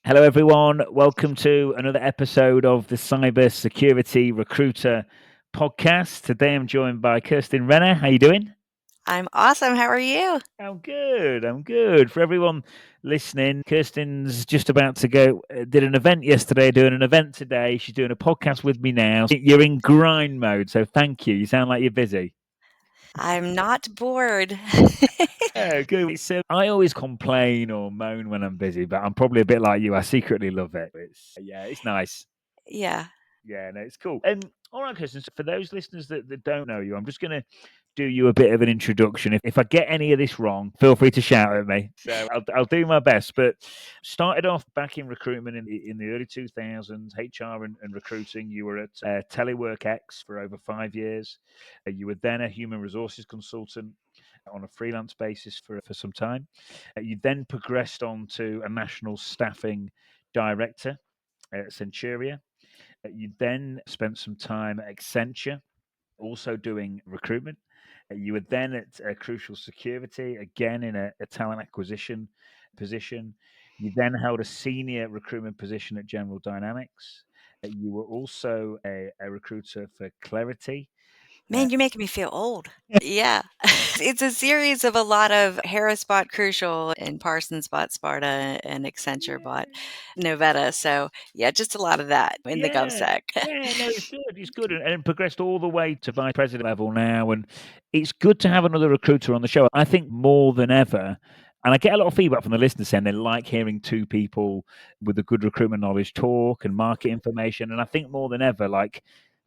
Hello, everyone. Welcome to another episode of the Cybersecurity Recruiter Podcast. Today, I'm joined by Kirsten Renner. How you doing? I'm awesome. How are you? I'm good. I'm good. For everyone listening, Kirsten's just about to go. Did an event yesterday. Doing an event today. She's doing a podcast with me now. You're in grind mode, so thank you. You sound like you're busy. I'm not bored. Yeah, good. So I always complain or moan when I'm busy, but I'm probably a bit like you. I secretly love it. It's nice. Yeah. Yeah, no, it's cool. All right, Kirsten. So for those listeners that don't know you, I'm just going to do you a bit of an introduction. If I get any of this wrong, feel free to shout at me. So I'll do my best. But started off back in recruitment in the early 2000s, HR and recruiting. You were at Telework X for over 5 years. You were then a human resources consultant on a freelance basis for some time. You then progressed on to a national staffing director at Centuria. You then spent some time at Accenture, also doing recruitment. You were then at Crucial Security, again in a talent acquisition position. You then held a senior recruitment position at General Dynamics. You were also a recruiter for Clarity. Uh, Man, you're making me feel old. Yeah. It's a series of a lot of Harris bought Crucial and Parsons bought Sparta and Accenture bought Novetta. So, yeah, just a lot of that in the yeah, GovSec. yeah, no, it's good. It's good, and progressed all the way to vice president level now. And it's good to have another recruiter on the show. I think more than ever, and I get a lot of feedback from the listeners saying they like hearing two people with a good recruitment knowledge talk and market information. And I think more than ever, like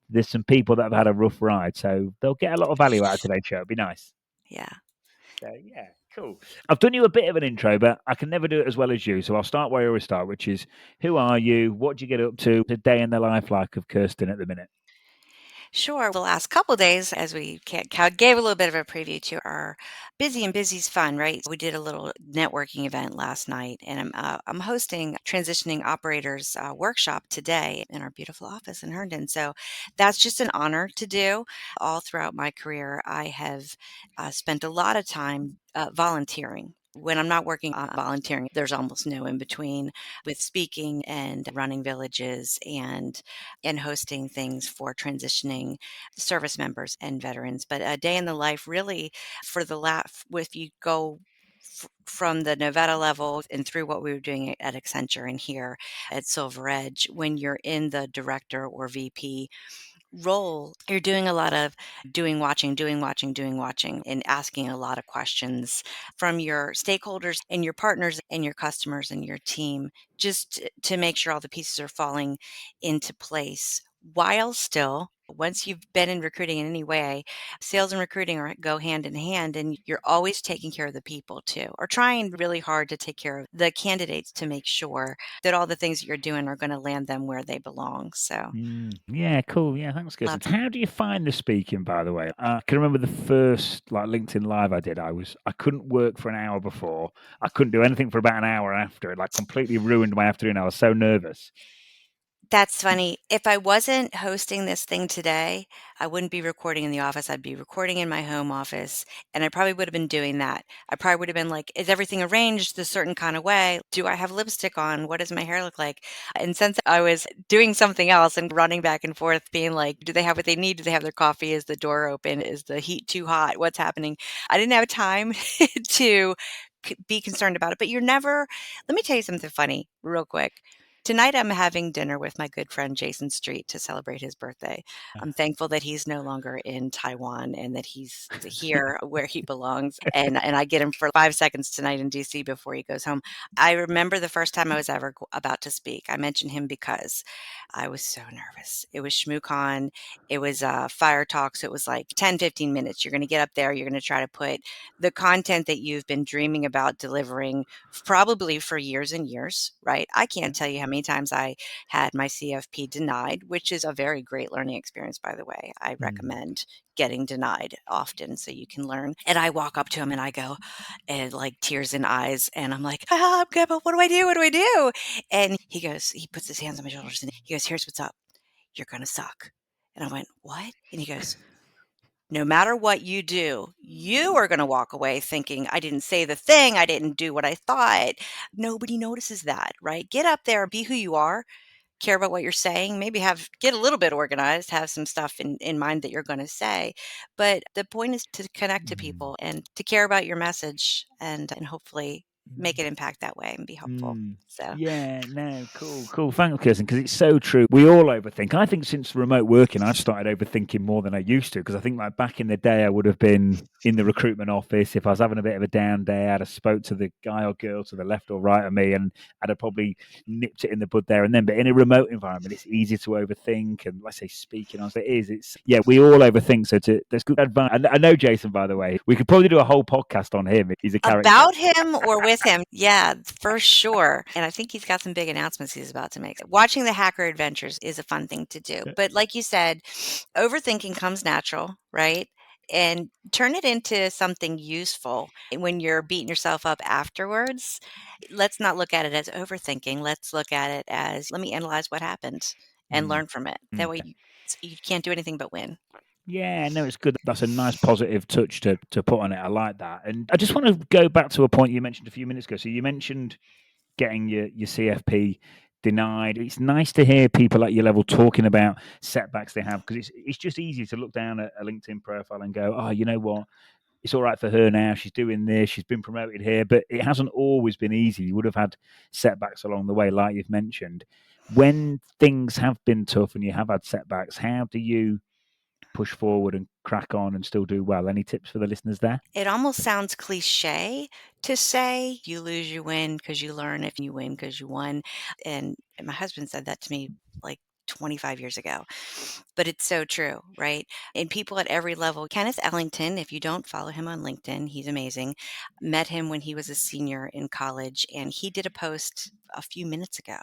there's some people that have had a rough ride, so they'll get a lot of value out of today's show. It'd be nice. Yeah. So yeah, cool. I've done you a bit of an intro, but I can never do it as well as you. So I'll start where I always start, which is who are you? What do you get up to? The day in the life like of Kirsten at the minute. Sure. The last couple days, as we gave a little bit of a preview to our busy and busy's fun, right? We did a little networking event last night, and I'm hosting transitioning operators workshop today in our beautiful office in Herndon. So that's just an honor to do. All throughout my career, I have spent a lot of time volunteering. When I'm not working on volunteering, there's almost no in between with speaking and running villages and hosting things for transitioning service members and veterans. But a day in the life, really, for the if you go from the Novetta level and through what we were doing at Accenture and here at SilverEdge, when you're in the director or VP role, you're doing a lot of doing watching, and asking a lot of questions from your stakeholders and your partners and your customers and your team, just to make sure all the pieces are falling into place while still. Once you've been in recruiting in any way, sales and recruiting go hand in hand, and you're always taking care of the people too, or trying really hard to take care of the candidates to make sure that all the things that you're doing are going to land them where they belong. So, Yeah, cool. Yeah, thanks, Kirsten. love. How do you find the speaking? By the way, I can remember the first like LinkedIn Live I did. I couldn't work for an hour before. I couldn't do anything for about an hour after. It like completely ruined my afternoon. I was so nervous. That's funny. If I wasn't hosting this thing today, I wouldn't be recording in the office. I'd be recording in my home office, and I probably would have been doing that. I probably would have been like, is everything arranged a certain kind of way? Do I have lipstick on? What does my hair look like? And since I was doing something else and running back and forth, being like, do they have what they need? Do they have their coffee? Is the door open? Is the heat too hot? What's happening? I didn't have time to be concerned about it. But you're never, let me tell you something funny real quick. Tonight, I'm having dinner with my good friend Jason Street to celebrate his birthday. I'm thankful that he's no longer in Taiwan and that he's here where he belongs. And I get him for 5 seconds tonight in DC before he goes home. I remember the first time I was ever about to speak. I mentioned him because I was so nervous. It was ShmooCon. It was Fire Talks. It was like 10, 15 minutes. You're going to get up there. You're going to try to put the content that you've been dreaming about delivering probably for years and years, right? I can't tell you how many times I had my CFP denied, which is a very great learning experience, by the way. I Mm. recommend getting denied often so you can learn. And I walk up to him and I go, and like tears in eyes, and I'm like, I'm good, but what do I do? What do I do? And he puts his hands on my shoulders and he goes, here's what's up. You're going to suck. And I went, what? And he goes, no matter what you do, you are going to walk away thinking, I didn't say the thing, I didn't do what I thought. Nobody notices that, right? Get up there, be who you are, care about what you're saying, maybe get a little bit organized, have some stuff in mind that you're going to say. But the point is to connect to people and to care about your message and hopefully make an impact that way and be helpful. So Yeah, no, cool. Thanks, Kirsten, because it's so true. We all overthink. I think since remote working, I've started overthinking more than I used to, because I think like back in the day, I would have been in the recruitment office. If I was having a bit of a down day, I'd have spoke to the guy or girl to the left or right of me, and I'd have probably nipped it in the bud there and then. But in a remote environment, it's easy to overthink. And let's say speaking on yeah, we all overthink. So there's good advice. I know Jason, by the way. We could probably do a whole podcast on him. He's a character. about him or with him. Yeah, for sure. And I think he's got some big announcements he's about to make. Watching the Hacker Adventures is a fun thing to do. But like you said, overthinking comes natural, right? And turn it into something useful. When you're beating yourself up afterwards, let's not look at it as overthinking. Let's look at it as, let me analyze what happened and learn from it. That way you can't do anything but win. Yeah, no, it's good. That's a nice positive touch to put on it. I like that. And I just want to go back to a point you mentioned a few minutes ago. So you mentioned getting your CFP denied. It's nice to hear people at your level talking about setbacks they have, because it's just easy to look down at a LinkedIn profile and go, oh, you know what? It's all right for her now. She's doing this. She's been promoted here. But it hasn't always been easy. You would have had setbacks along the way, like you've mentioned. When things have been tough and you have had setbacks, how do you push forward and crack on and still do well? Any tips for the listeners there? It almost sounds cliche to say you lose, you win because you learn, if you win because you won. And my husband said that to me like 25 years ago, but it's so true, right? And people at every level. Kenneth Ellington, if you don't follow him on LinkedIn, he's amazing. Met him when he was a senior in college, and he did a post a few minutes ago,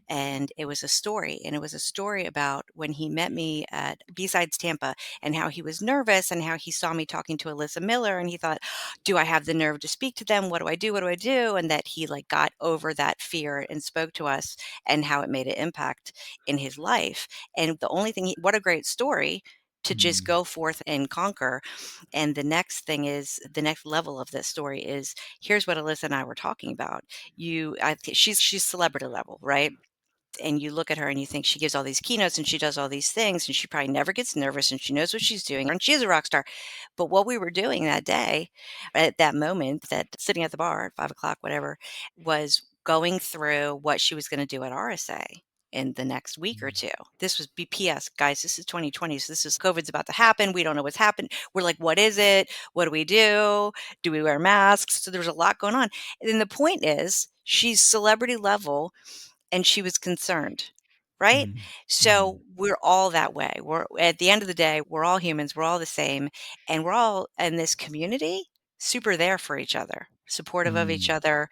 and it was a story. And it was a story about when he met me at B-Sides Tampa and how he was nervous and how he saw me talking to Alyssa Miller and he thought, do I have the nerve to speak to them? What do I do? What do I do? And that he like got over that fear and spoke to us and how it made an impact in his life. And the only thing, what a great story to just go forth and conquer. And the next thing is, the next level of this story is, here's what Alyssa and I were talking about. She's celebrity level, right? And you look at her and you think she gives all these keynotes and she does all these things and she probably never gets nervous and she knows what she's doing and she is a rock star. But what we were doing that day, at that moment, that sitting at the bar at 5 o'clock, whatever, was going through what she was going to do at RSA in the next week or two. This was BPS, guys. This is 2020. So this is COVID's about to happen. We don't know what's happened. We're like, what is it? What do we do? Do we wear masks? So there's a lot going on. And then the point is, she's celebrity level and she was concerned, right? So we're all that way. We're at the end of the day, we're all humans, we're all the same, and we're all in this community super there for each other, supportive of each other.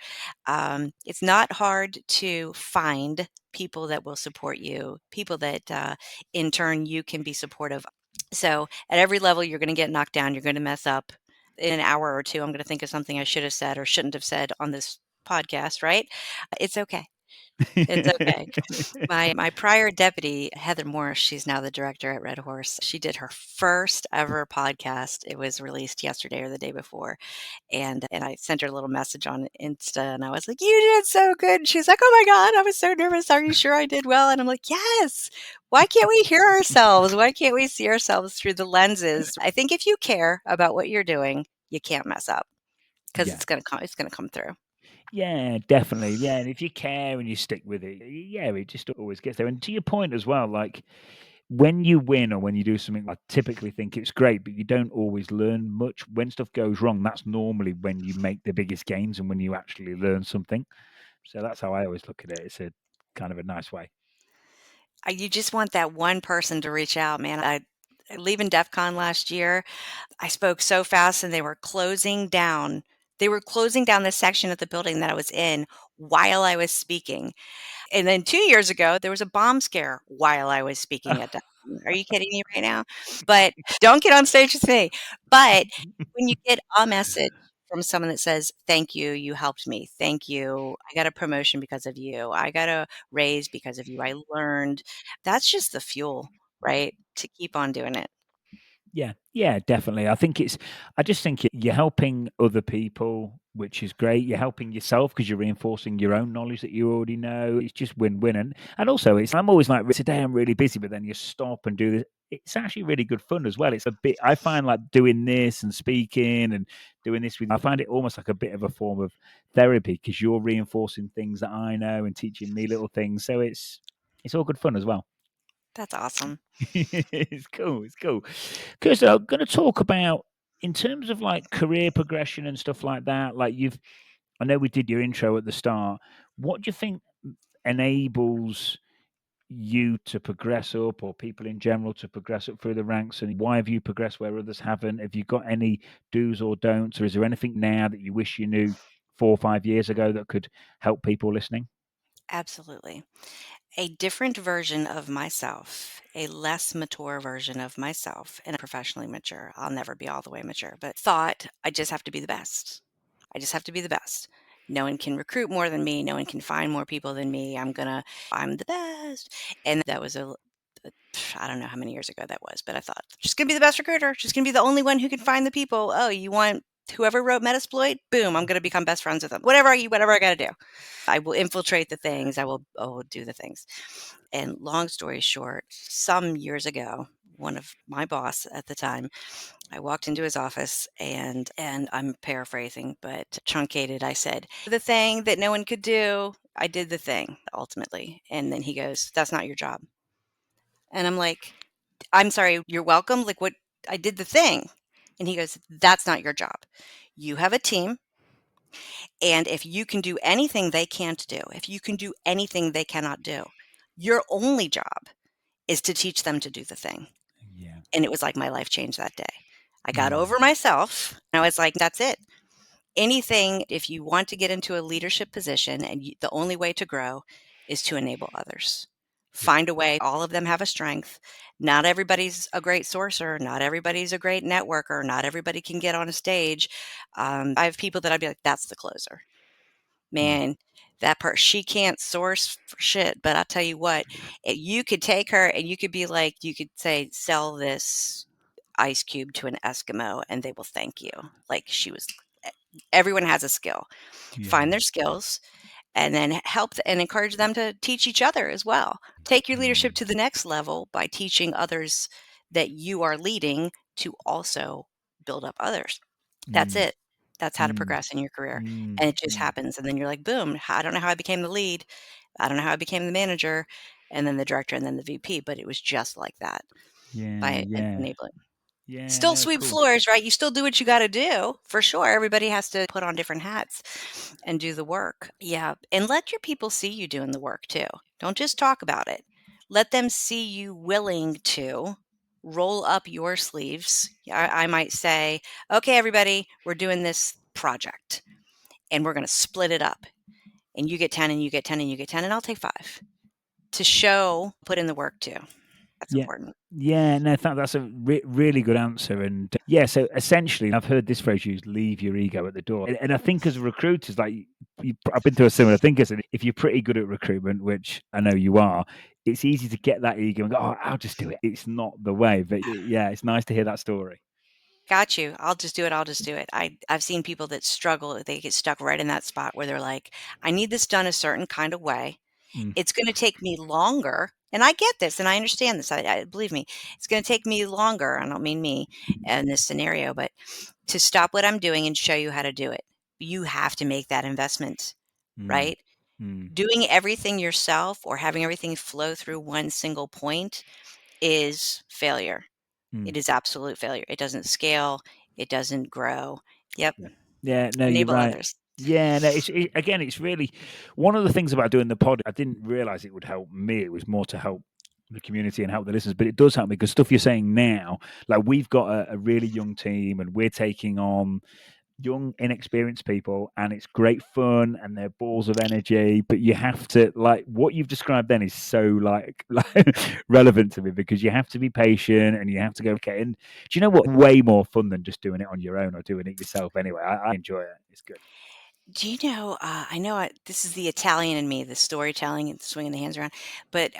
It's not hard to find people that will support you, people that in turn you can be supportive. So at every level, you're going to get knocked down, you're going to mess up. In an hour or two, I'm going to think of something I should have said or shouldn't have said on this podcast, right? It's okay. It's okay. My prior deputy, Heather Morris, she's now the director at Red Horse. She did her first ever podcast. It was released yesterday or the day before. And I sent her a little message on Insta and I was like, you did so good. And she's like, oh my God, I was so nervous. Are you sure I did well? And I'm like, yes. Why can't we hear ourselves? Why can't we see ourselves through the lenses? I think if you care about what you're doing, you can't mess up because it's gonna come through. Yeah, definitely. Yeah, and if you care and you stick with it, yeah, it just always gets there. And to your point as well, like when you win or when you do something, I typically think it's great, but you don't always learn much. When stuff goes wrong, that's normally when you make the biggest gains and when you actually learn something. So that's how I always look at it. It's a kind of a nice way. You just want that one person to reach out, man. Leaving DEF CON last year, I spoke so fast and they were closing down. They were closing down the section of the building that I was in while I was speaking. And then 2 years ago, there was a bomb scare while I was speaking at DEF CON. Are you kidding me right now? But don't get on stage with me. But when you get a message from someone that says, thank you, you helped me. Thank you. I got a promotion because of you. I got a raise because of you. I learned. That's just the fuel, right? To keep on doing it. Yeah, definitely. I just think you're helping other people, which is great. You're helping yourself because you're reinforcing your own knowledge that you already know. It's just win-win. And also, I'm always like, today I'm really busy, but then you stop and do this. It's actually really good fun as well. It's a bit, I find like doing this and speaking and doing this I find it almost like a bit of a form of therapy because you're reinforcing things that I know and teaching me little things. So it's all good fun as well. That's awesome. It's cool. It's cool. Kirsten, I'm going to talk about in terms of like career progression and stuff like that. Like I know we did your intro at the start. What do you think enables you to progress up, or people in general to progress up through the ranks? And why have you progressed where others haven't? Have you got any do's or don'ts, or is there anything now that you wish you knew 4 or 5 years ago that could help people listening? Absolutely. A different version of myself, a less mature version of myself, and professionally mature. I'll never be all the way mature, but thought I just have to be the best. I just have to be the best. No one can recruit more than me. No one can find more people than me. I'm the best. And that was I don't know how many years ago that was, but I thought, just gonna be the best recruiter. Just gonna be the only one who can find the people. Oh, you want whoever wrote Metasploit? Boom, I'm gonna become best friends with them. Whatever I gotta do. I will infiltrate the things. I will do the things. And long story short, some years ago, one of my boss at the time, I walked into his office and I'm paraphrasing, but truncated, I said, the thing that no one could do, I did the thing ultimately. And then he goes, that's not your job. And I'm like, I'm sorry, you're welcome. Like, what? I did the thing. And he goes, that's not your job. You have a team. And if you can do anything they can't do, if you can do anything they cannot do, your only job is to teach them to do the thing. Yeah. And it was like my life changed that day. I got over myself. And I was like, that's it. Anything, if you want to get into a leadership position, and the only way to grow is to enable others. Find a way. All of them have a strength. Not everybody's a great sourcer. Not everybody's a great networker. Not everybody can get on a stage. I have people that I'd be like, that's the closer. Man, that part, she can't source for shit. But I'll tell you what, you could take her and you could be like, you could say, sell this ice cube to an Eskimo and they will thank you. Like everyone has a skill. Find their skills and then help and encourage them to teach each other as well. Take your leadership to the next level by teaching others that you are leading to also build up others. That's it. That's how to progress in your career. And it just happens. And then you're like, boom, I don't know how I became the lead. I don't know how I became the manager and then the director and then the VP, but it was just like that by enabling. Yeah, Still no, sweep cool. floors, right? You still do what you got to do, for sure. Everybody has to put on different hats and do the work. Yeah. And let your people see you doing the work too. Don't just talk about it. Let them see you willing to roll up your sleeves. I might say, okay, everybody, we're doing this project and we're going to split it up. And you get 10 and you get 10 and you get 10 and I'll take 5 to show, put in the work too. That's important. Yeah, no, that's a really good answer. And so essentially, I've heard this phrase used: "Leave your ego at the door." And I think as recruiters, like I've been through a similar thing. Because if you're pretty good at recruitment, which I know you are, it's easy to get that ego and go, "Oh, I'll just do it." It's not the way, but yeah, it's nice to hear that story. Got you. I'll just do it. I'll just do it. I've seen people that struggle. They get stuck right in that spot where they're like, I need this done a certain kind of way. It's going to take me longer. And I get this and I understand this. I believe me, it's going to take me longer. I don't mean me in this scenario, but to stop what I'm doing and show you how to do it. You have to make that investment, right? Doing everything yourself or having everything flow through one single point is failure. It is absolute failure. It doesn't scale. It doesn't grow. Yep. Yeah, no, you're Enable right. others. Yeah, no, again, it's really one of the things about doing the pod. I didn't realize it would help me. It was more to help the community and help the listeners, but it does help me because stuff you're saying now, like we've got a really young team and we're taking on young, inexperienced people, and it's great fun and they're balls of energy. But you have to, like, what you've described then is so like relevant to me because you have to be patient and you have to go, okay. And do you know what? Way more fun than just doing it on your own or doing it yourself anyway. I enjoy it. It's good. Do you know, this is the Italian in me, the storytelling and swinging the hands around. But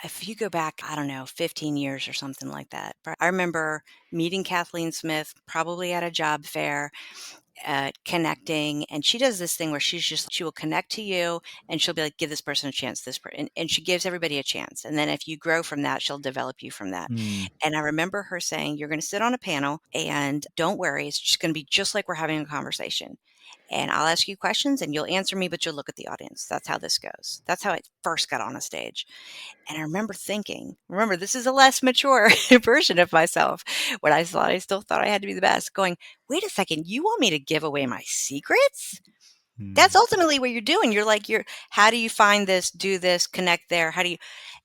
if you go back, I don't know, 15 years or something like that. But I remember meeting Kathleen Smith probably at a job fair, connecting. And she does this thing where she will connect to you and she'll be like, give this person a chance, and she gives everybody a chance. And then if you grow from that, she'll develop you from that. Mm, And I remember her saying, you're going to sit on a panel and don't worry, it's just going to be just like we're having a conversation. And I'll ask you questions and you'll answer me, but you'll look at the audience. That's how this goes. That's how I first got on a stage. And I remember thinking, remember, this is a less mature version of myself when I still thought I had to be the best, going, wait a second, you want me to give away my secrets? That's mm, ultimately what you're doing. How do you find this, do this, connect there?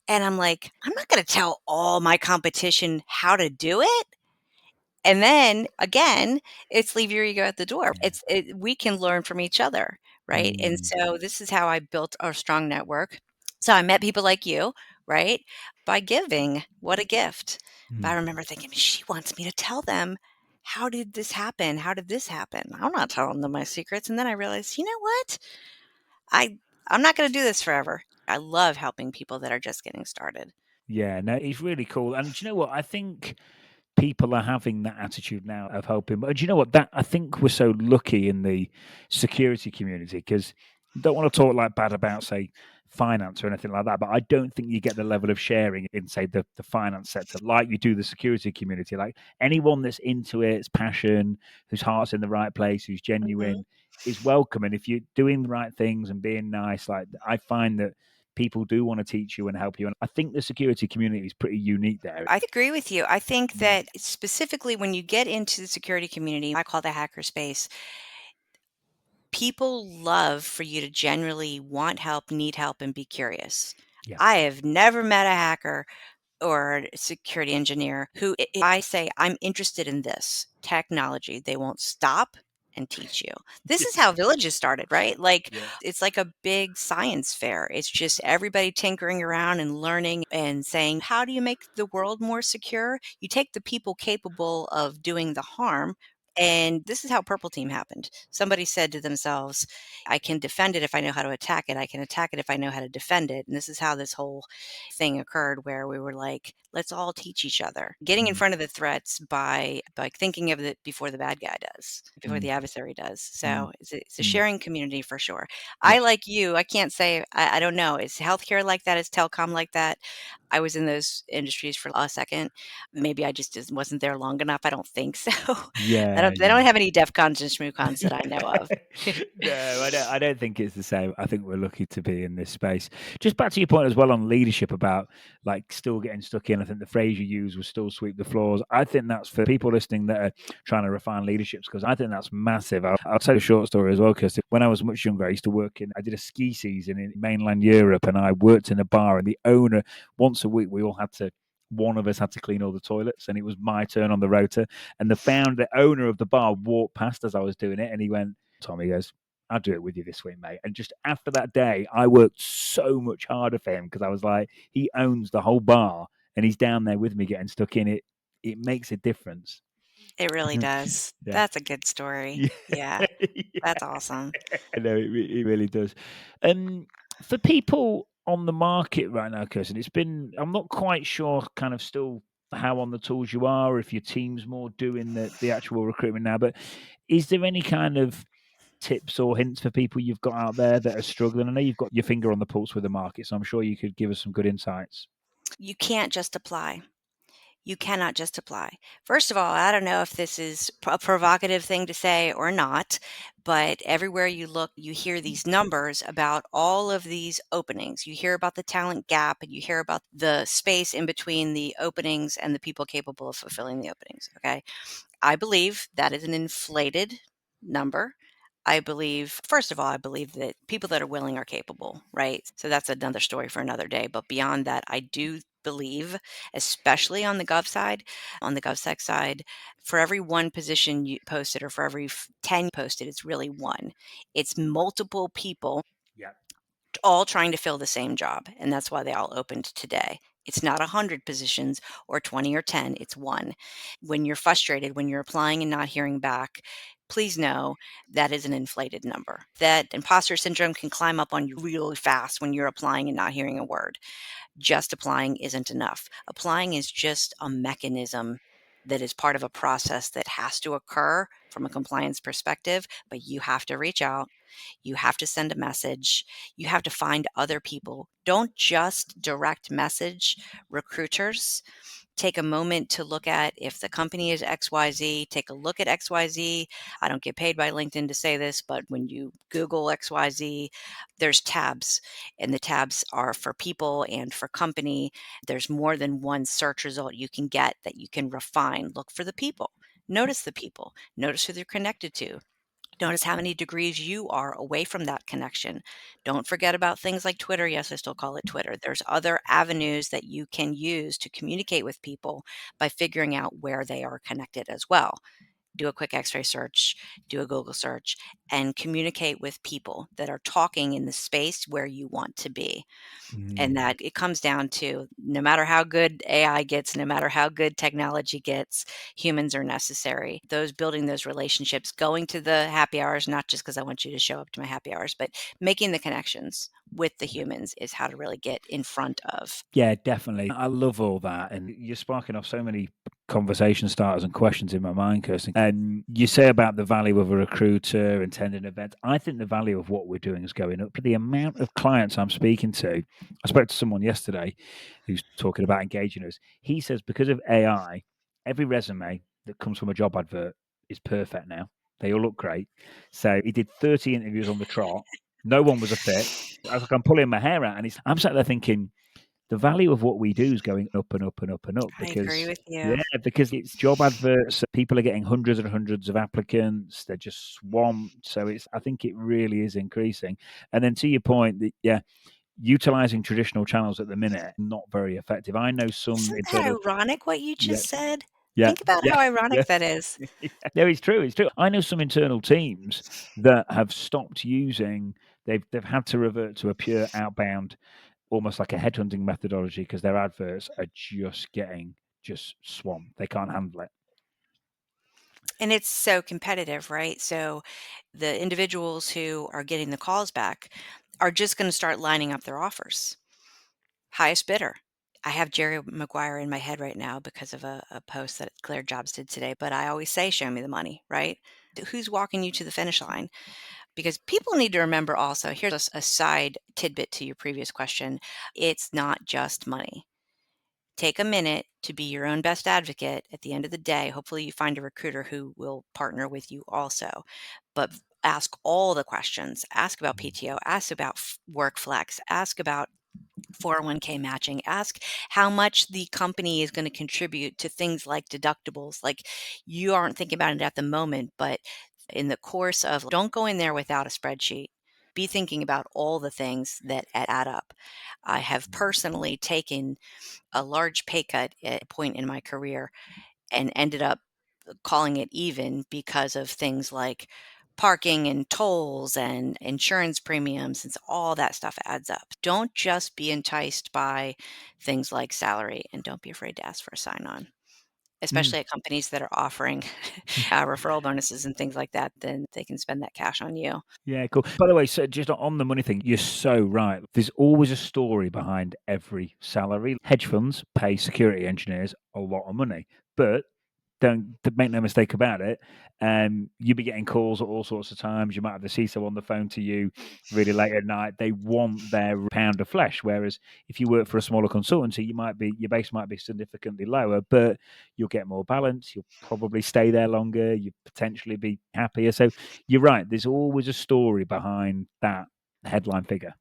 And I'm like, I'm not going to tell all my competition how to do it. And then again, it's leave your ego at the door. yeah. We can learn from each other, right? And Mm, so this is how I built our strong network. So I met people like you, right? By giving. What a gift. But I mm. remember thinking, she wants me to tell them, how did this happen? How did this happen? I'm not telling them my secrets. And then I realized, you know what? I I'm not going to do this forever. I love helping people that are just getting started. Yeah, no, it's really cool. And do you know what? I think people are having that attitude now of helping. But do you know what? That I think we're so lucky in the security community because don't want to talk like bad about say finance or anything like that, but I don't think you get the level of sharing in say the finance sector like you do the security community. Like anyone that's into it, it's passion, whose heart's in the right place, who's Mhm. genuine, is welcome. And if you're doing the right things and being nice, like I find that people do want to teach you and help you. And I think the security community is pretty unique there. I agree with you. I think Mm, that specifically when you get into the security community, I call the hacker space, people love for you to genuinely want help, need help, and be curious. yeah. I have never met a hacker or a security engineer who, if I say, I'm interested in this technology, they won't stop and teach you. This is how villages started, right? Like, Yeah. it's like a big science fair. It's just everybody tinkering around and learning and saying, how do you make the world more secure? You take the people capable of doing the harm. And this is how Purple Team happened. Somebody said to themselves, I can defend it if I know how to attack it. I can attack it if I know how to defend it. And this is how this whole thing occurred where we were like, let's all teach each other. Getting in Mm, front of the threats by thinking of it before the bad guy does, before mm, the adversary does. mm, So it's a mm. sharing community for sure. Yeah. I like you. I can't say I don't know. Is healthcare like that? Is telecom like that? I was in those industries for a second. Maybe I just wasn't there long enough. I don't think so. I Yeah, don't. They yeah. don't have any DEF cons and schmoocons that I know of. No, I don't think it's the same. I think we're lucky to be in this space. Just back to your point as well on leadership about like still getting stuck in. I think the phrase you used was still sweep the floors. I think that's for people listening that are trying to refine leadership skills. I think that's massive. I'll tell you a short story as well, because when I was much younger, I used to work I did a ski season in mainland Europe and I worked in a bar and the owner, once a week, one of us had to clean all the toilets and it was my turn on the rota. And the owner of the bar walked past as I was doing it and he went, Tommy goes, I'll do it with you this week, mate. And just after that day, I worked so much harder for him because I was like, he owns the whole bar and he's down there with me getting stuck in it. It makes a difference. It really does. Yeah. That's a good story. Yeah. Yeah, Yeah. that's awesome. No, it really does. For people on the market right now, Kirsten, I'm not quite sure kind of still how on the tools you are, if your team's more doing the actual recruitment now, but is there any kind of tips or hints for people you've got out there that are struggling? I know you've got your finger on the pulse with the market, so I'm sure you could give us some good insights. You can't just apply. You cannot just apply. First of all, I don't know if this is a provocative thing to say or not, but everywhere you look, you hear these numbers about all of these openings. You hear about the talent gap and you hear about the space in between the openings and the people capable of fulfilling the openings. Okay. I believe that is an inflated number. I believe, first of all, I believe that people that are willing are capable, right? So that's another story for another day. But beyond that, I do believe, especially on the on the GovSec side, for every one position you posted or for every 10 posted, it's really one. It's multiple people Yeah. all trying to fill the same job. And that's why they all opened today. It's not 100 positions or 20 or 10, it's one. When you're frustrated, when you're applying and not hearing back, please know that is an inflated number. That imposter syndrome can climb up on you really fast when you're applying and not hearing a word. Just applying isn't enough. Applying is just a mechanism that is part of a process that has to occur from a compliance perspective, but you have to reach out. You have to send a message. You have to find other people. Don't just direct message recruiters. Take a moment to look at if the company is XYZ, take a look at XYZ. I don't get paid by LinkedIn to say this, but when you Google XYZ, there's tabs, and the tabs are for people and for company. There's more than one search result you can get that you can refine. Look for the people. Notice the people. Notice who they're connected to. Notice how many degrees you are away from that connection. Don't forget about things like Twitter. Yes, I still call it Twitter. There's other avenues that you can use to communicate with people by figuring out where they are connected as well. Do a quick X-ray search, do a Google search, and communicate with people that are talking in the space where you want to be. And that it comes down to no matter how good AI gets, no matter how good technology gets, humans are necessary. Those building those relationships, going to the happy hours, not just because I want you to show up to my happy hours, but making the connections with the humans is how to really get in front of. Yeah, definitely. I love all that. And you're sparking off so many conversation starters and questions in my mind, Kirsten. And you say about the value of a recruiter attending events. I think the value of what we're doing is going up. The amount of clients I'm speaking to, I spoke to someone yesterday who's talking about engaging us. He says because of AI, every resume that comes from a job advert is perfect now. They all look great. So he did 30 interviews on the trot. No one was a fit. I was like, I'm pulling my hair out, and I'm sat there thinking the value of what we do is going up and up and up and up I agree because with you. because it's job adverts. People are getting hundreds and hundreds of applicants. They're just swamped. So I think it really is increasing. And then to your point, that utilizing traditional channels at the minute not very effective. I know some Isn't that internal. ironic what you Yeah, just said? yeah, Think about yeah, how yeah. ironic that is. No, it's true. It's true. I know some internal teams that have stopped using. They've had to revert to a pure outbound, almost like a headhunting methodology, because their adverts are just swamped. They can't handle it. And it's so competitive, right? So the individuals who are getting the calls back are just going to start lining up their offers. Highest bidder. I have Jerry Maguire in my head right now because of a post that Claire Jobs did today, but I always say, show me the money, right? Who's walking you to the finish line? Because people need to remember also, here's a side tidbit to your previous question. It's not just money. Take a minute to be your own best advocate. At the end of the day, hopefully you find a recruiter who will partner with you also. But ask all the questions. Ask about PTO, ask about work flex, ask about 401k matching, ask how much the company is going to contribute to things like deductibles. Like you aren't thinking about it at the moment, but in the course of, don't go in there without a spreadsheet. Be thinking about all the things that add up. I have personally taken a large pay cut at a point in my career and ended up calling it even because of things like parking and tolls and insurance premiums, since all that stuff adds up. Don't just be enticed by things like salary, and don't be afraid to ask for a sign on, Mm. especially at companies that are offering referral bonuses and things like that. Then they can spend that cash on you. Yeah, cool. By the way, so just on the money thing, you're so right. There's always a story behind every salary. Hedge funds pay security engineers a lot of money, but don't make no mistake about it. You'll be getting calls at all sorts of times. You might have the CISO on the phone to you really late at night. They want their pound of flesh. Whereas if you work for a smaller consultancy, your base might be significantly lower, but you'll get more balance. You'll probably stay there longer. You potentially be happier. So you're right. There's always a story behind that headline figure.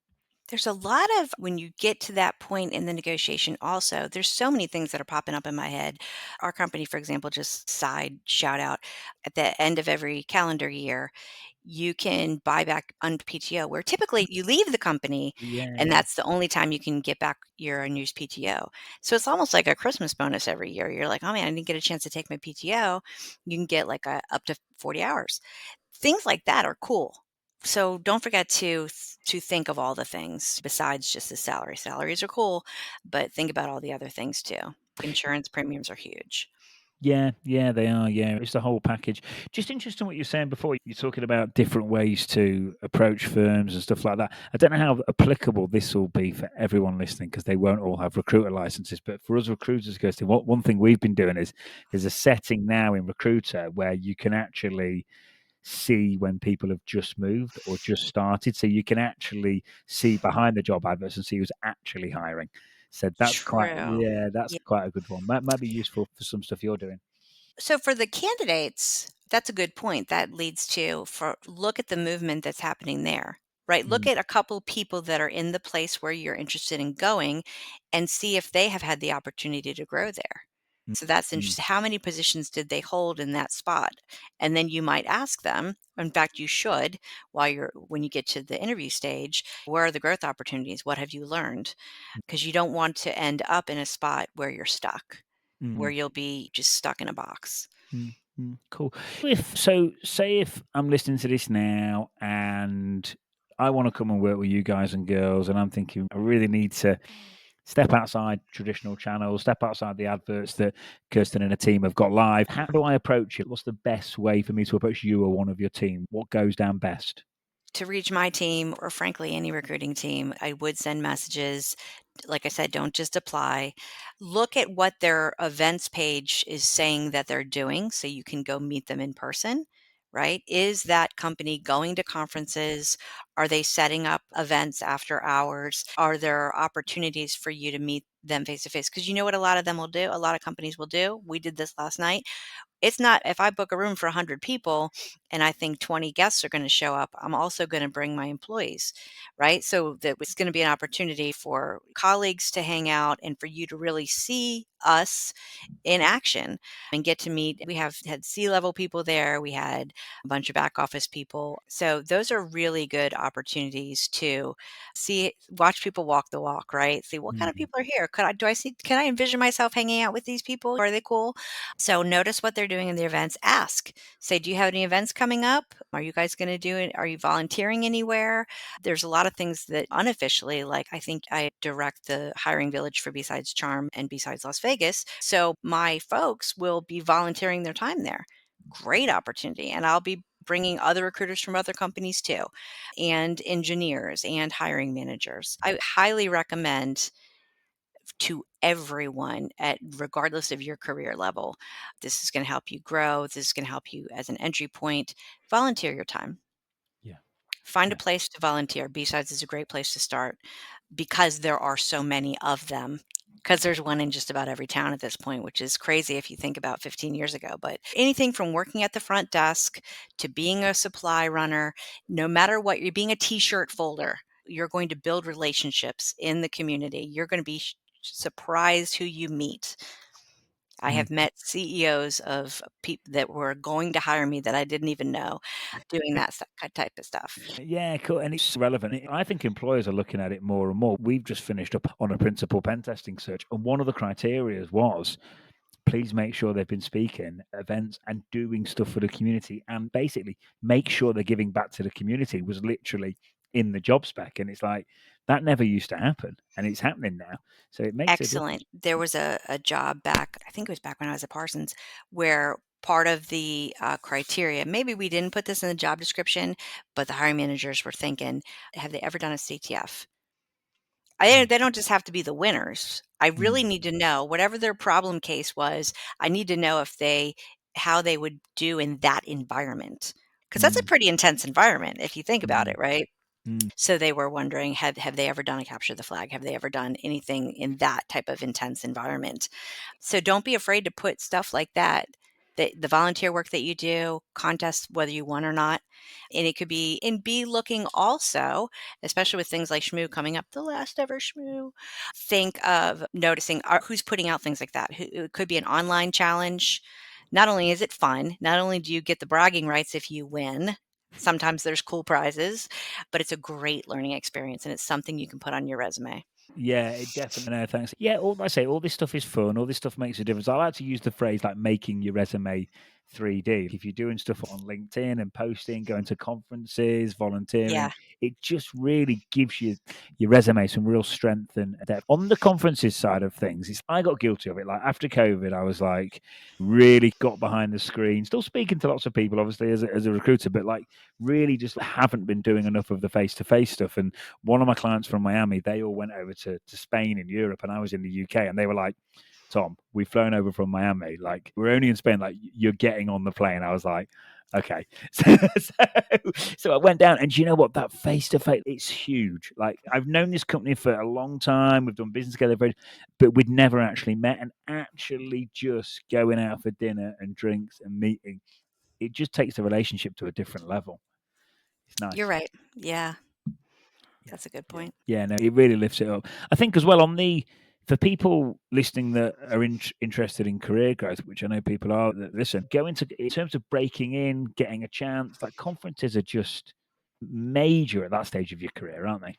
There's a lot of, when you get to that point in the negotiation also, there's so many things that are popping up in my head. Our company, for example, just side shout out, at the end of every calendar year, you can buy back on PTO, where typically you leave the company and Yeah. that's the only time you can get back your unused PTO. So it's almost like a Christmas bonus every year. You're like, oh man, I didn't get a chance to take my PTO. You can get like up to 40 hours. Things like that are cool. So don't forget to think of all the things besides just the salary. Salaries are cool, but think about all the other things too. Insurance premiums are huge. Yeah, they are. Yeah, it's the whole package. Just interesting what you're saying before. You're talking about different ways to approach firms and stuff like that. I don't know how applicable this will be for everyone listening because they won't all have recruiter licenses. But for us recruiters, Kirsty, one thing we've been doing is there's a setting now in Recruiter where you can actually see when people have just moved or just started. So you can actually see behind the job adverts and see who's actually hiring. So that's quite True. that's Yeah. quite a good one. Might be useful for some stuff you're doing. So for the candidates, that's a good point. That leads to for look at the movement that's happening there, right? Look Mm, at a couple people that are in the place where you're interested in going and see if they have had the opportunity to grow there. mm, So that's mm, interesting. How many positions did they hold in that spot? And then you might ask them, in fact, you should, when you get to the interview stage, where are the growth opportunities? What have you learned? Because you don't want to end up in a spot where you're stuck, where mm, you'll be just stuck in a box. cool. Say if I'm listening to this now and I want to come and work with you guys and girls, and I'm thinking I really need to step outside traditional channels, step outside the adverts that Kirsten and her team have got live. How do I approach it? What's the best way for me to approach you or one of your team? What goes down best? To reach my team or frankly any recruiting team, I would send messages. Like I said, don't just apply. Look at what their events page is saying that they're doing so you can go meet them in person, right? Is that company going to conferences? Are they setting up events after hours? Are there opportunities for you to meet them face to face? Because you know what a lot of them will do? A lot of companies will do. We did this last night. It's not if I book a room for 100 people and I think 20 guests are going to show up, I'm also going to bring my employees, right? So that it's going to be an opportunity for colleagues to hang out and for you to really see us in action and get to meet. We have had C-level people there. We had a bunch of back office people. So those are really good opportunities to watch people walk the walk, right? See what kind of Mm, people are here. Can I envision myself hanging out with these people? Are they cool? So notice what they're doing in the events. Ask, say, do you have any events coming up? Are you guys going to do it? Are you volunteering anywhere? There's a lot of things that unofficially, like I think I direct the hiring village for Besides Charm and Besides Las Vegas. So my folks will be volunteering their time there. Great opportunity. And I'll be bringing other recruiters from other companies too, and engineers and hiring managers. I highly recommend to everyone at regardless of your career level. This is going to help you grow. This is going to help you as an entry point. Volunteer your time. yeah, Find a yeah, place to volunteer. B-Sides is a great place to start because there are so many of them. Because there's one in just about every town at this point, which is crazy if you think about 15 years ago. But anything from working at the front desk to being a supply runner, no matter what, you're being a t-shirt folder, you're going to build relationships in the community. You're going to be surprised who you meet. I mm. have met CEOs of people that were going to hire me that I didn't even know doing that type of stuff. Yeah, cool. And it's relevant. I think employers are looking at it more and more. We've just finished up on a principal pen testing search, and one of the criteria was please make sure they've been speaking at events and doing stuff for the community, and basically make sure they're giving back to the community was literally in the job spec. And it's like that never used to happen, and it's happening now. So it makes a Excellent. difference. There was a job back, I think it was back when I was at Parsons, where part of the criteria, maybe we didn't put this in the job description, but the hiring managers were thinking, have they ever done a CTF? Mm, They don't just have to be the winners. I really mm, need to know whatever their problem case was. I need to know how they would do in that environment because that's a mm, pretty intense environment if you think about mm, it, right? mm. So they were wondering, have they ever done a capture the flag? Have they ever done anything in that type of intense environment? So don't be afraid to put stuff like that. The volunteer work that you do, contests whether you won or not. And it could be and be looking also, especially with things like Shmoo coming up, the last ever Shmoo. Think of noticing who's putting out things like that. It could be an online challenge. Not only is it fun, not only do you get the bragging rights if you win, sometimes there's cool prizes, but it's a great learning experience and it's something you can put on your resume. Yeah, it definitely. No, thanks. Yeah, all I say, all this stuff is fun. All this stuff makes a difference. I like to use the phrase like making your resume 3D. If you're doing stuff on LinkedIn and posting, going to conferences, volunteering, it just really gives you your resume some real strength and depth. On the conferences side of things, I got guilty of it. Like after COVID, I was like really got behind the screen, still speaking to lots of people, obviously as a recruiter, but like really just haven't been doing enough of the face-to-face stuff. And one of my clients from Miami, they all went over to Spain in Europe, and I was in the UK, and they were like, Tom, we've flown over from Miami. Like, we're only in Spain. Like, you're getting on the plane. I was like, okay. So I went down, and you know what? That face-to-face, it's huge. Like, I've known this company for a long time. We've done business together, but we'd never actually met. And actually just going out for dinner and drinks and meeting, it just takes the relationship to a different level. It's nice. You're right. Yeah. That's a good point. Yeah, no, it really lifts it up. I think as well for people listening that are interested in career growth, which I know people are, that listen, in terms of breaking in, getting a chance, like conferences are just major at that stage of your career, aren't they?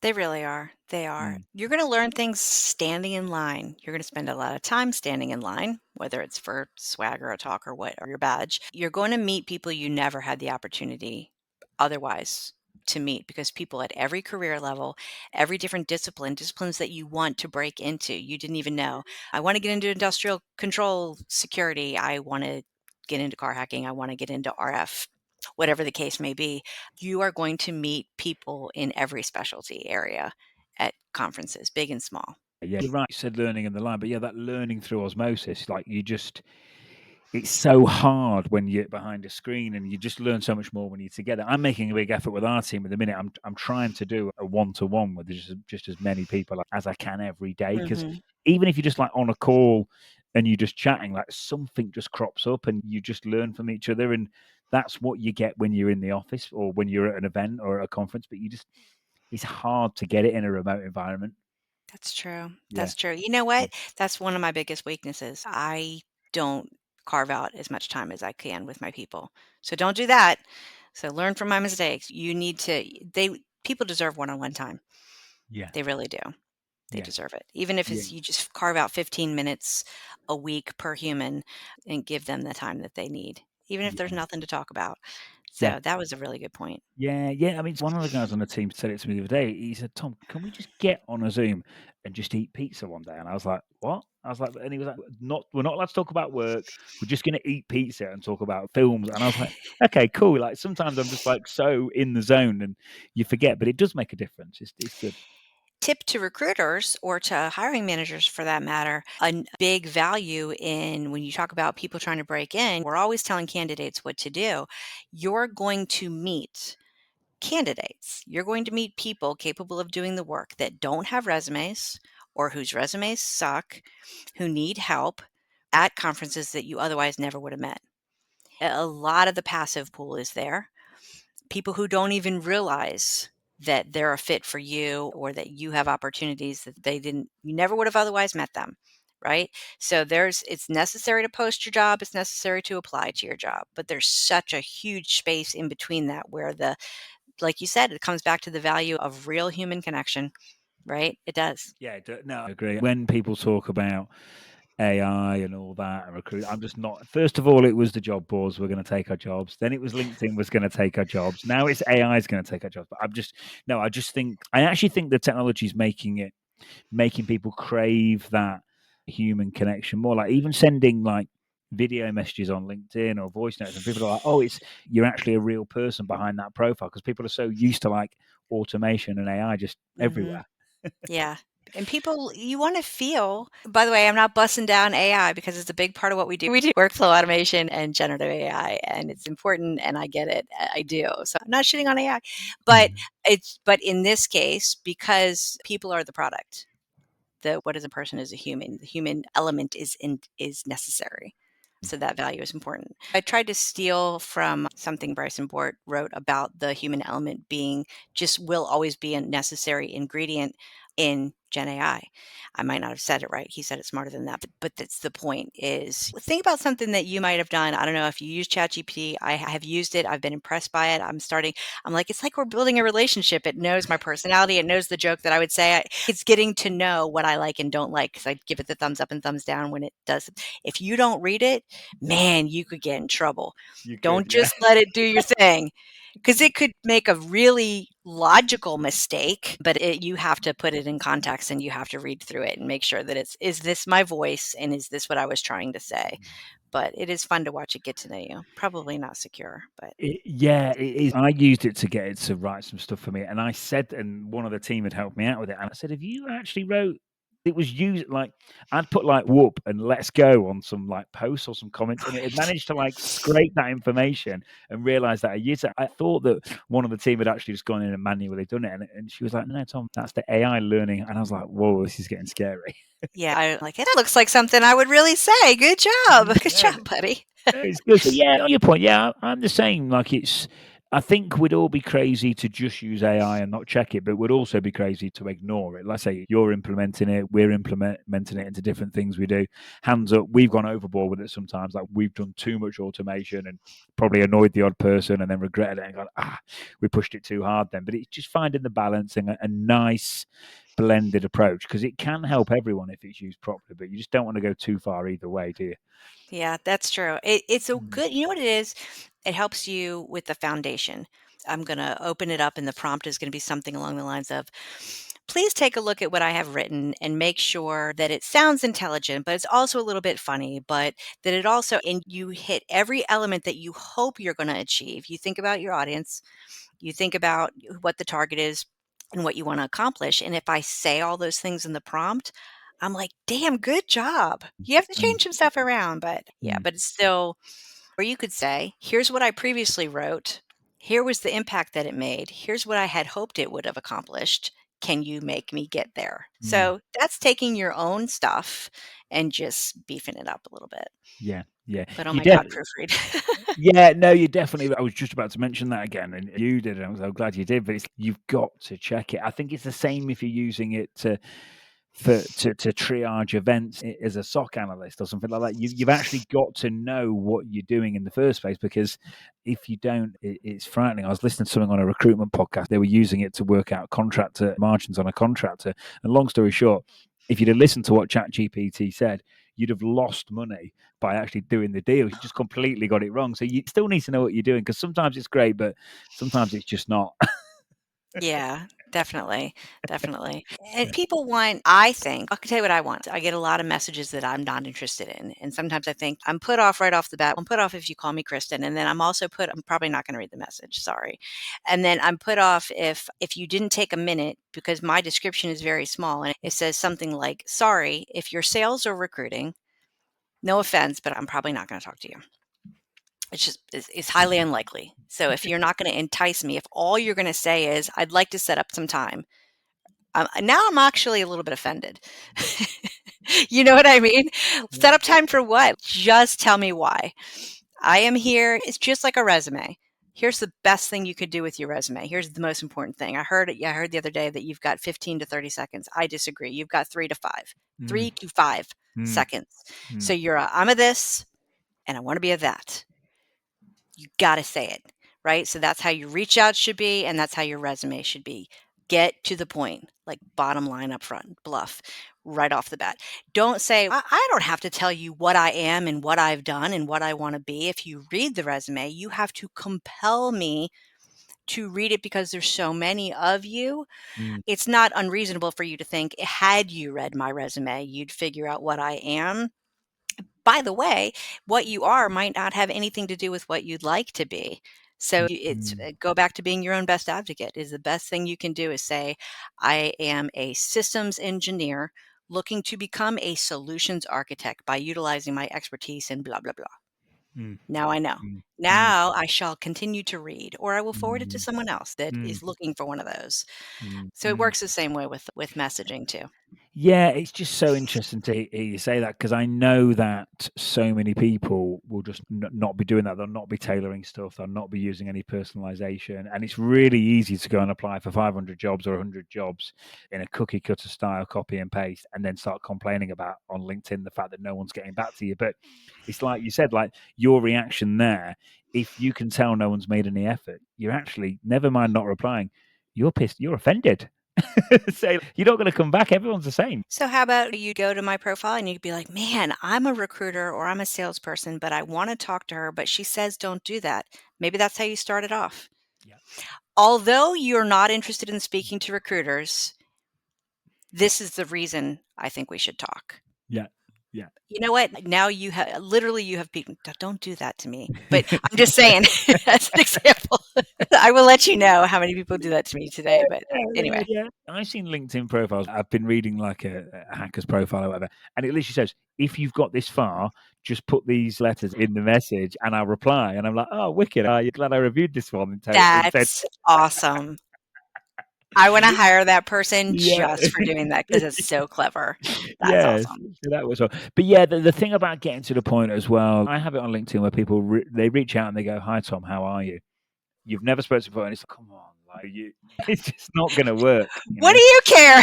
They really are. They are. You're going to learn things standing in line. You're going to spend a lot of time standing in line, whether it's for swag or a talk or what, or your badge. You're going to meet people you never had the opportunity otherwise to meet, because people at every career level, every different disciplines that you want to break into, you didn't even know. I want to get into industrial control security. I want to get into car hacking. I want to get into RF, whatever the case may be. You are going to meet people in every specialty area at conferences, big and small. Yeah, you're right. You said learning in the line, but yeah, that learning through osmosis, like it's so hard when you're behind a screen, and you just learn so much more when you're together. I'm making a big effort with our team at the minute. I'm trying to do a one-to-one with just as many people as I can every day, because even if you're just like on a call and you're just chatting, like something just crops up and you just learn from each other. And that's what you get when you're in the office or when you're at an event or at a conference, but it's hard to get it in a remote environment. That's true. That's true. You know what? That's one of my biggest weaknesses. I don't carve out as much time as I can with my people. So don't do that. So learn from my mistakes. You need to, people deserve one-on-one time. Yeah. They really do. They deserve it. Even if it's you just carve out 15 minutes a week per human and give them the time that they need, even if there's nothing to talk about. So that was a really good point. Yeah. I mean, one of the guys on the team said it to me the other day. He said, Tom, can we just get on a Zoom and just eat pizza one day? And I was like, what? I was like, and he was like, we're not allowed to talk about work. We're just going to eat pizza and talk about films. And I was like, okay, cool. Like sometimes I'm just like so in the zone and you forget, but it does make a difference. It's good. Tip to recruiters or to hiring managers for that matter, a big value in when you talk about people trying to break in, we're always telling candidates what to do. You're going to meet candidates. You're going to meet people capable of doing the work that don't have resumes or whose resumes suck, who need help at conferences that you otherwise never would have met. A lot of the passive pool is there. People who don't even realize that they're a fit for you or that you have opportunities that you never would have otherwise met them, right? So it's necessary to post your job, it's necessary to apply to your job, but there's such a huge space in between that where like you said, it comes back to the value of real human connection, right? It does. Yeah, no, I agree. When people talk about AI and all that and recruit, I'm just not. First of all, it was the job boards were going to take our jobs. Then it was LinkedIn was going to take our jobs. Now it's AI is going to take our jobs. But I actually think the technology is making people crave that human connection more. Like even sending like video messages on LinkedIn or voice notes, and people are like, "Oh, you're actually a real person behind that profile," because people are so used to like automation and AI just everywhere. Yeah. And people, you want to feel, by the way, I'm not busting down AI because it's a big part of what we do. We do workflow automation and generative AI, and it's important, and I get it. I do. So I'm not shitting on AI, but but in this case, because people are the product, what is a person is a human. The human element is necessary. So that value is important. I tried to steal from something Bryson Bort wrote about the human element being will always be a necessary ingredient in Gen AI. I might not have said it right. He said it smarter than that, but that's the point is think about something that you might have done. I don't know if you use ChatGPT. I have used it. I've been impressed by it. I'm like, it's like we're building a relationship. It knows my personality. It knows the joke that I would say. It's getting to know what I like and don't like because I give it the thumbs up and thumbs down when it does. If you don't read it, man, you could get in trouble. Don't just let it do your thing. Because it could make a really logical mistake, but you have to put it in context and you have to read through it and make sure that is this my voice and is this what I was trying to say? But it is fun to watch it get to know you. Probably not secure, but it is. I used it to get it to write some stuff for me, and I said, and one of the team had helped me out with it, and I said, "Have you actually wrote?" It was used like I'd put like "whoop" and "let's go" on some like posts or some comments, and it had managed to like scrape that information and realize that I used it. I thought that one of the team had actually just gone in and manually done it, and she was like, "No, Tom, that's the AI learning," and I was like, "Whoa, this is getting scary." yeah, I like it. Looks like something I would really say. Good job, good job, buddy. It's good. But yeah, on your point, yeah, I'm the same. Like I think we'd all be crazy to just use AI and not check it, but we'd also be crazy to ignore it. Let's say you're implementing it, we're implementing it into different things we do. Hands up, we've gone overboard with it sometimes. Like we've done too much automation and probably annoyed the odd person and then regretted it and gone, we pushed it too hard then. But it's just finding the balance and a nice blended approach because it can help everyone if it's used properly, but you just don't want to go too far either way, do you? Yeah, that's true. It's so good. You know what it is? It helps you with the foundation. I'm going to open it up, and the prompt is going to be something along the lines of, please take a look at what I have written and make sure that it sounds intelligent, but it's also a little bit funny, but that it also, and you hit every element that you hope you're going to achieve. You think about your audience, you think about what the target is and what you want to accomplish. And if I say all those things in the prompt, I'm like, damn, good job. You have to change some stuff around, but yeah, but it's still, or you could say, here's what I previously wrote. Here was the impact that it made. Here's what I had hoped it would have accomplished. Can you make me get there? So that's taking your own stuff and just beefing it up a little bit. Yeah. But oh You my God, proofread. Yeah, no, you definitely. I was just about to mention that again, and you did. And I was so glad you did. But you've got to check it. I think it's the same if you're using it to triage events as a SOC analyst or something like that. You've actually got to know what you're doing in the first place, because if you don't, it's frightening. I was listening to something on a recruitment podcast. They were using it to work out contractor margins on a contractor. And long story short, if you'd have listened to what ChatGPT said, you'd have lost money by actually doing the deal. You just completely got it wrong. So you still need to know what you're doing, because sometimes it's great, but sometimes it's just not. Yeah, definitely. Definitely. And people want, I think, I'll tell you what I want. I get a lot of messages that I'm not interested in. And sometimes I think I'm put off right off the bat. I'm put off if you call me Kristen. And then I'm probably not going to read the message. Sorry. And then I'm put off if you didn't take a minute, because my description is very small. And it says something like, sorry, if you're sales or recruiting, no offense, but I'm probably not going to talk to you. It's highly unlikely. So if you're not going to entice me, if all you're going to say is, I'd like to set up some time, now I'm actually a little bit offended. You know what I mean? Set up time for what? Just tell me why. I am here. It's just like a resume. Here's the best thing you could do with your resume. Here's the most important thing. I heard the other day that you've got 15 to 30 seconds. I disagree. You've got 3 to 5. 3 to 5 seconds. So I'm a this and I want to be a that. You got to say it, right? So that's how your reach out should be, and that's how your resume should be. Get to the point, like bottom line up front, bluff right off the bat. Don't say, I don't have to tell you what I am and what I've done and what I want to be. If you read the resume, you have to compel me to read it, because there's so many of you. It's not unreasonable for you to think, had you read my resume, you'd figure out what I am. By the way, what you are might not have anything to do with what you'd like to be. So it's go back to being your own best advocate. Is the best thing you can do is say, I am a systems engineer looking to become a solutions architect by utilizing my expertise in blah, blah, blah. Now I know. Now I shall continue to read, or I will forward it to mm, someone else that mm, is looking for one of those. mm, So it mm. works the same way with messaging too. Yeah, it's just so interesting to hear you say that, because I know that so many people will just not be doing that. They'll not be tailoring stuff. They'll not be using any personalization. And it's really easy to go and apply for 500 jobs or 100 jobs in a cookie cutter style, copy and paste, and then start complaining about on LinkedIn the fact that no one's getting back to you. But it's like you said, like your reaction there, if you can tell no one's made any effort, you're actually, never mind not replying, you're pissed, you're offended. Say you're not going to come back. Everyone's the same. So how about you go to my profile and you'd be like, man, I'm a recruiter or I'm a salesperson, but I want to talk to her, but she says don't do that. Maybe that's how you start it off. Yeah. Although you're not interested in speaking to recruiters, this is the reason I think we should talk. Yeah. Yeah. You know what? Now you have literally you have people. Don't do that to me. But I'm just saying, as an example, I will let you know how many people do that to me today. But anyway, Yeah. I've seen LinkedIn profiles. I've been reading like a hacker's profile or whatever, and it literally says, if you've got this far, just put these letters in the message and I'll reply. And I'm like, oh, wicked. Are you glad I reviewed this one? And said, that's awesome. I want to hire that person yeah. just for doing that because it's so clever. That's Yes, awesome. so that was all. But yeah, the thing about getting to the point as well, I have it on LinkedIn where people they reach out and they go, "Hi Tom, how are you?" You've never spoken before, and it's like, come on, like it's just not going to work. What do you care?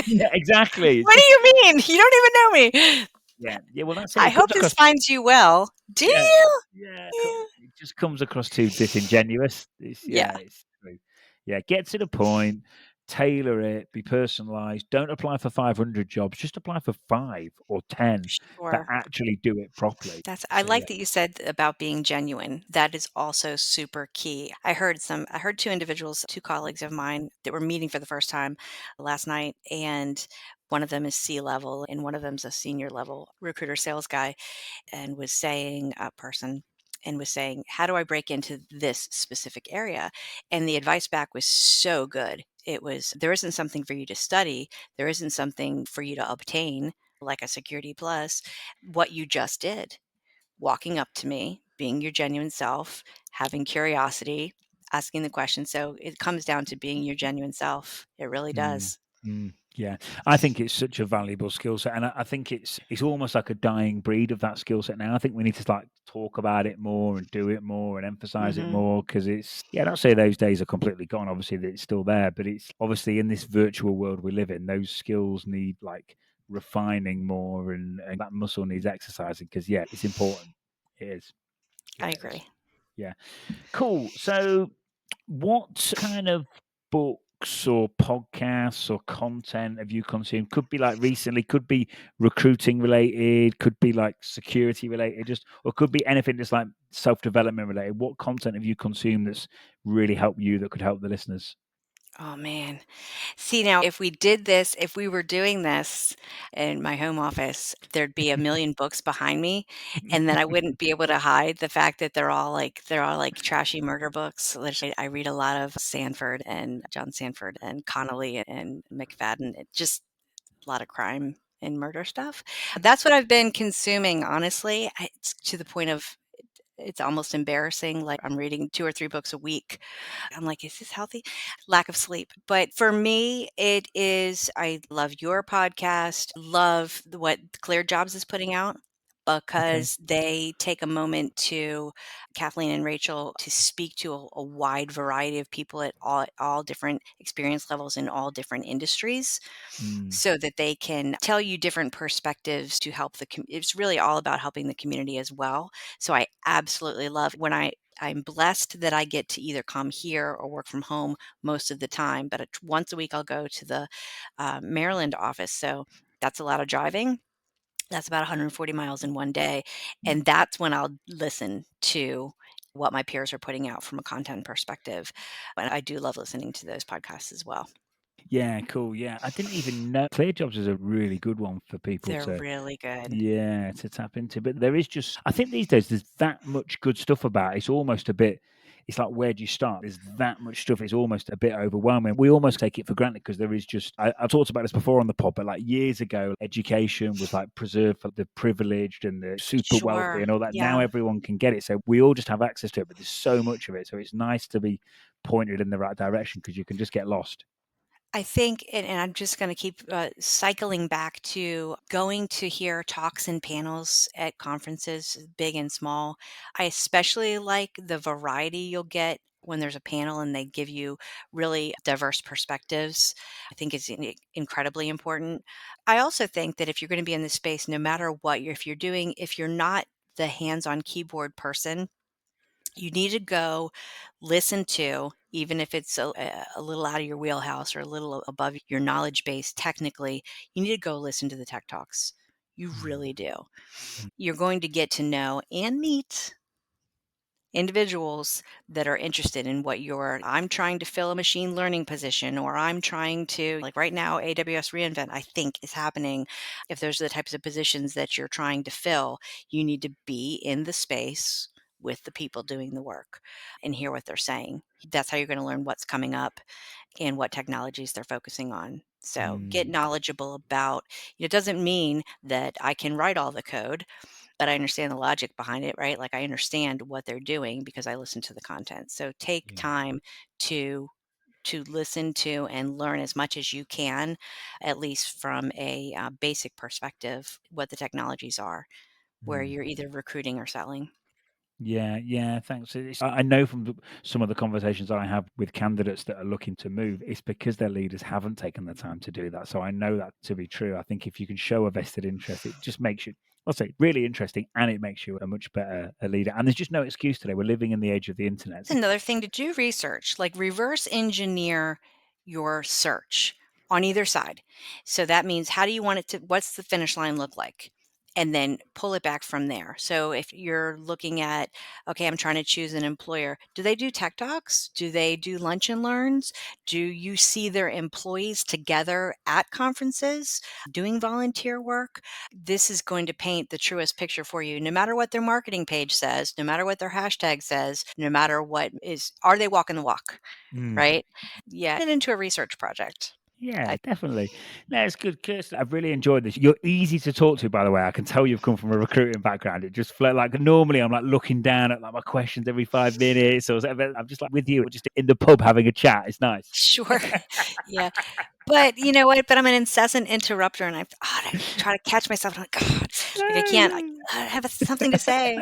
Yeah, exactly. What do you mean? You don't even know me. Yeah. Well, that's it. I It comes hope this across. finds you well. Do Yeah, you? yeah. Yeah. It just comes across too disingenuous. Yeah. It's true. Yeah, get to the point, tailor it, be personalized. Don't apply for 500 jobs. Just apply for 5 or 10 that Sure. actually do it properly. I So yeah. like that you said about being genuine. That is also super key. I heard two individuals, two colleagues of mine that were meeting for the first time last night, and one of them is C-level and one of them's a senior level recruiter sales guy, and was saying a person and was saying, how do I break into this specific area? And the advice back was so good. It was, there isn't something for you to study. There isn't something for you to obtain like a security plus. What you just did, walking up to me, being your genuine self, having curiosity, asking the question. So it comes down to being your genuine self. It really Mm, does. yeah, I think it's such a valuable skill set, and I think it's almost like a dying breed of that skill set now. I think we need to like talk about it more and do it more and emphasize it Hmm. more, because it's, yeah, I don't say those days are completely gone. Obviously, that it's still there, but it's obviously in this virtual world we live in, those skills need like refining more, and that muscle needs exercising, because yeah, it's important. It is. Yeah, I it is. agree. Yeah. Cool. So, what kind of books or podcasts or content have you consumed? Could be like recently, could be recruiting related, could be like security related, just, or could be anything that's like self-development related. What content have you consumed that's really helped you, that could help the listeners? Oh man. See, now if we did this, if we were doing this in my home office, there'd be a million books behind me, and then I wouldn't be able to hide the fact that they're all like trashy murder books. Literally, I read a lot of Sanford and John Sanford and Connolly and McFadden. It just a lot of crime and murder stuff. That's what I've been consuming, honestly. It's to the point of it's almost embarrassing. Like I'm reading 2 or 3 books a week. I'm like, is this healthy? Lack of sleep. But for me, it is, I love your podcast, love what Clear Jobs is putting out Okay. because they take a moment to, Kathleen and Rachel, to speak to a wide variety of people at all different experience levels in all different industries Mm, so that they can tell you different perspectives to help it's really all about helping the community as well. So I absolutely love when I'm blessed that I get to either come here or work from home most of the time, but once a week I'll go to the Maryland office. So that's a lot of driving. That's about 140 miles in one day. And that's when I'll listen to what my peers are putting out from a content perspective. But I do love listening to those podcasts as well. yeah, cool. Yeah, I didn't even know Clear Jobs is a really good one for people They're to, really good. yeah, to tap into. But there is just, I think these days there's that much good stuff about it. It's almost a bit, it's like, where do you start? There's that much stuff. It's almost a bit overwhelming. We almost take it for granted because there is just, I've talked about this before on the pod, but like years ago, education was like preserved for the privileged and the super wealthy Sure. and all that. Yeah. Now everyone can get it. So we all just have access to it, but there's so much of it. So it's nice to be pointed in the right direction because you can just get lost. I think, and I'm just going to keep cycling back to going to hear talks and panels at conferences, big and small. I especially like the variety you'll get when there's a panel and they give you really diverse perspectives. I think it's incredibly important. I also think that if you're going to be in this space, no matter what if you're doing, if you're not the hands-on keyboard person, you need to go listen to, even if it's a little out of your wheelhouse or a little above your knowledge base technically, you need to go listen to the tech talks. You really do. You're going to get to know and meet individuals that are interested in what I'm trying to fill a machine learning position, or I'm trying to, like right now, AWS reInvent, I think is happening. If those are the types of positions that you're trying to fill, you need to be in the space with the people doing the work and hear what they're saying. That's how you're going to learn what's coming up and what technologies they're focusing on. So get knowledgeable about, it doesn't mean that I can write all the code, but I understand the logic behind it, right? Like I understand what they're doing because I listen to the content. So take time to listen to and learn as much as you can, at least from a basic perspective, what the technologies are, where you're either recruiting or selling. Yeah, thanks. I know from some of the conversations I have with candidates that are looking to move, it's because their leaders haven't taken the time to do that. So I know that to be true. I think if you can show a vested interest, it just makes you, I'll say, really interesting, and it makes you a much better leader. And there's just no excuse today. We're living in the age of the internet. That's another thing to do research, like reverse engineer your search on either side. So that means how do you want it to, what's the finish line look like? And then pull it back from there. So if you're looking at, okay, I'm trying to choose an employer, do they do tech talks? Do they do lunch and learns? Do you see their employees together at conferences doing volunteer work? This is going to paint the truest picture for you, no matter what their marketing page says, no matter what their hashtag says, no matter are they walking the walk? Right? Yeah. It into a research project. Yeah, definitely. No, it's good, Kirsten. I've really enjoyed this. You're easy to talk to, by the way. I can tell you've come from a recruiting background. It just felt like normally I'm like looking down at like my questions every 5 minutes, or whatever. I'm just like with you, just in the pub having a chat. It's nice. Sure. Yeah. But you know what? But I'm an incessant interrupter, and I try to catch myself. And I'm like, God, like I can't. I have something to say.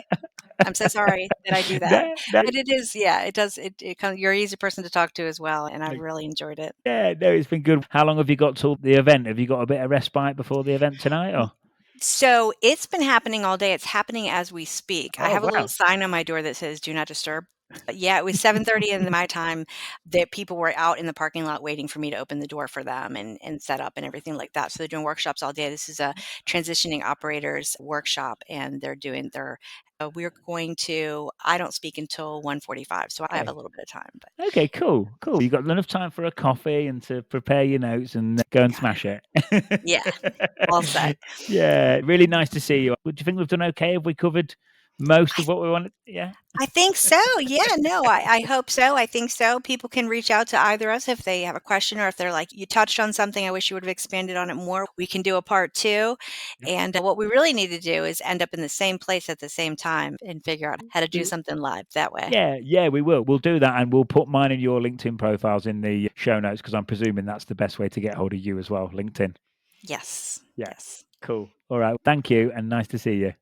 I'm so sorry that I do that. No, But it is, yeah, it does. It comes. You're an easy person to talk to as well, and I've really enjoyed it. yeah, no, it's been good. How long have you got till the event? Have you got a bit of respite before the event tonight, or? So it's been happening all day. It's happening as we speak. I Oh, have a little wow. sign on my door that says "Do not disturb." Yeah, it was 7:30 in my time that people were out in the parking lot waiting for me to open the door for them and set up and everything like that. So they're doing workshops all day. This is a transitioning operators workshop, and we're going to. I don't speak until 1:45, so I have a little bit of time. But Okay, cool. You got enough time for a coffee and to prepare your notes and go and smash it. yeah, all set. Yeah, really nice to see you. Do you think we've done okay? Have we covered most of what we wanted? Yeah. I think so. Yeah, no, I hope so. I think so. People can reach out to either us if they have a question, or if they're like, you touched on something, I wish you would have expanded on it more. We can do a part 2. And what we really need to do is end up in the same place at the same time and figure out how to do something live that way. Yeah, we will. We'll do that, and we'll put mine and your LinkedIn profiles in the show notes because I'm presuming that's the best way to get hold of you as well, LinkedIn. Yes. Yeah. Yes. Cool. All right. Thank you, and nice to see you.